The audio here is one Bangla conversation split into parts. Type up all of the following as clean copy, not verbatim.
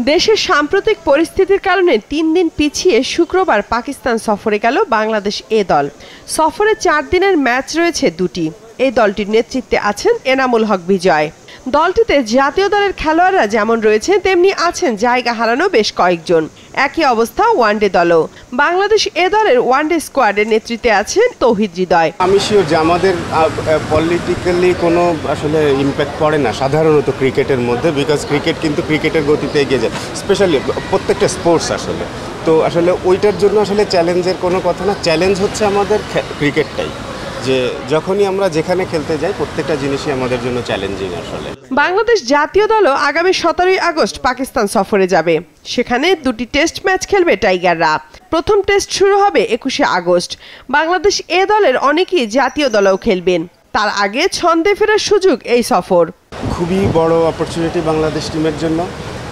দেশের সাম্প্রতিক পরিস্থিতির কারণে ৩ দিন পিছিয়ে শুক্রবার পাকিস্তান সফরে গেল বাংলাদেশ এ দল। সফরে ৪ দিনের ম্যাচ রয়েছে দুটি। এই দলটির নেতৃত্বে আছেন এনামুল হক বিজয়। দলটিতে জাতীয় দলের খেলোয়াড়রা যেমন রয়েছে তেমনি আছেন জায়গা হারানো বেশ কয়েকজন। একই অবস্থা ওয়ানডে দলও। বাংলাদেশ এ দলের ওয়ানডে স্কোয়াডের নেতৃত্বে আছেন তৌহিদ হৃদয়। আমি শিওর যে আমাদের পলিটিক্যালি কোনো আসলে ইম্প্যাক্ট পড়ে না সাধারণত ক্রিকেটের মধ্যে, বিকজ ক্রিকেট কিন্তু ক্রিকেটের গতিতে এগিয়ে যায়, স্পেশালি প্রত্যেকটা স্পোর্টস আসলে। তো আসলে ওইটার জন্য আসলে চ্যালেঞ্জের কোনো কথা না। চ্যালেঞ্জ হচ্ছে আমাদের ক্রিকেটটাই, যে যখনই আমরা যেখানে খেলতে যাই প্রত্যেকটা জিনিসই আমাদের জন্য চ্যালেঞ্জিং আসলে। বাংলাদেশ জাতীয় দলও আগামী 17 আগস্ট পাকিস্তান সফরে যাবে। সেখানে দুটি টেস্ট ম্যাচ খেলবে টাইগাররা। প্রথম টেস্ট শুরু হবে 21 আগস্ট। বাংলাদেশ এ দলের অনেকেই জাতীয় দলেও খেলবেন। তার আগে ছন্দে ফেরার সুযোগ এই সফর। খুবই বড় অপরচুনিটি বাংলাদেশ টিমের জন্য,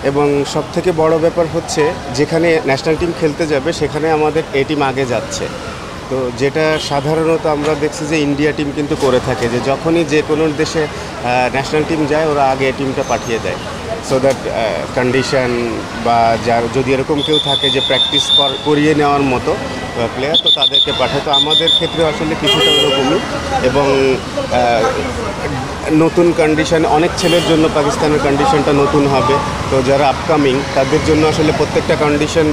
এবং সবথেকে বড় ব্যাপার হচ্ছে যেখানে ন্যাশনাল টিম খেলতে যাবে সেখানে আমাদের এ টিম আগে যাচ্ছে। তো যেটা সাধারণত আমরা দেখছি যে ইন্ডিয়া টিম কিন্তু করে থাকে, যে যখনই যে কোনো দেশে ন্যাশনাল টিম যায় ওরা আগে টিমটা পাঠিয়ে দেয়, সো দ্যাট কন্ডিশন বা যার যদি এরকম কেউ থাকে যে প্র্যাকটিস করিয়ে নেওয়ার মতো প্লেয়ার, তো তাদেরকে পাঠায়। তো আমাদের ক্ষেত্রে আসলে কিছুটা ওরকমই, এবং নতুন কন্ডিশন অনেক ছেলের জন্য পাকিস্তানের কন্ডিশনটা নতুন হবে। তো যারা আপকামিং তাদের জন্য আসলে প্রত্যেকটা কন্ডিশন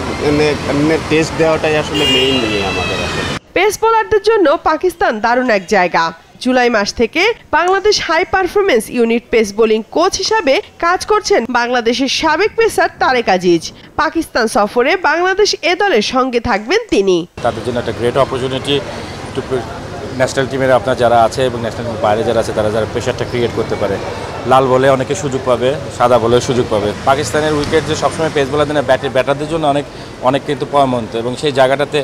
টেস্ট দেওয়াটাই আসলে মেইন নিয়ে আমাদের আসলে। পেস বোলারদের জন্য পাকিস্তান দারুণ এক জায়গা। জুলাই মাস থেকে Bangladesh high performance unit pace bowling coach হিসাবে কাজ করছেন বাংলাদেশের সাবেক পেসার তারেক আজিজ। পাকিস্তান সফরে বাংলাদেশ এ দলের সঙ্গে থাকবেন তিনি। তাদের জন্য একটা গ্রেট অপরচুনিটি টু ন্যাশনাল টিমের আপনার যারা আছে এবং ন্যাশনাল টিমের বাইরে যারা আছে তারা যারা প্রেশারটা ক্রিয়েট করতে পারে। লাল বলে অনেকে সুযোগ পাবে, সাদা বলেও সুযোগ পাবে। পাকিস্তানের উইকেট যে সবসময় পেস বোলারদের না, ব্যাটারদের জন্য অনেক কিন্তু পরামন্ত, এবং সেই জায়গাটাতে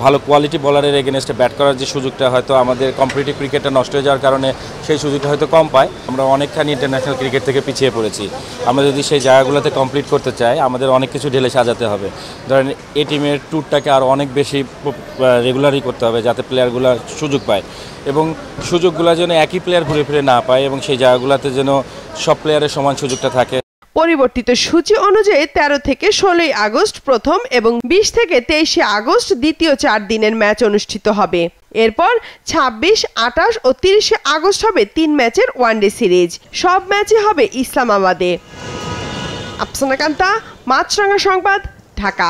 ভালো কোয়ালিটি বলারের এগেনস্টে ব্যাট করার যে সুযোগটা হয়তো আমাদের কম্পিটিটিভ ক্রিকেটটা নষ্ট হয়ে যাওয়ার কারণে সেই সুযোগটা হয়তো কম পায়। আমরা অনেকখানি ইন্টারন্যাশনাল ক্রিকেট থেকে পিছিয়ে পড়েছি। আমরা যদি সেই জায়গাগুলোতে কমপ্লিট করতে চাই আমাদের অনেক কিছু ঢেলে সাজাতে হবে। ধরেন এই টিমের ট্যুরটাকে আরও অনেক বেশি রেগুলারই করতে হবে যাতে প্লেয়ারগুলো সুযোগ পায়, এবং সুযোগগুলো যেন একই প্লেয়ার ঘুরে ফিরে না পায়, এবং সেই জায়গাগুলোতে যেন সব প্লেয়ারের সমান সুযোগটা থাকে। পরিবর্তিত সূচি অনুযায়ী 13 থেকে 16 আগস্ট প্রথম এবং 20 থেকে 23 আগস্ট দ্বিতীয় 4 দিনের ম্যাচ অনুষ্ঠিত হবে। এরপর 26, 28 ও 30 আগস্ট হবে 3 ম্যাচের ওয়ানডে সিরিজ। সব ম্যাচই হবে ইসলামাবাদে। আফসানা কান্তা, মাছরাঙা সংবাদ, ঢাকা।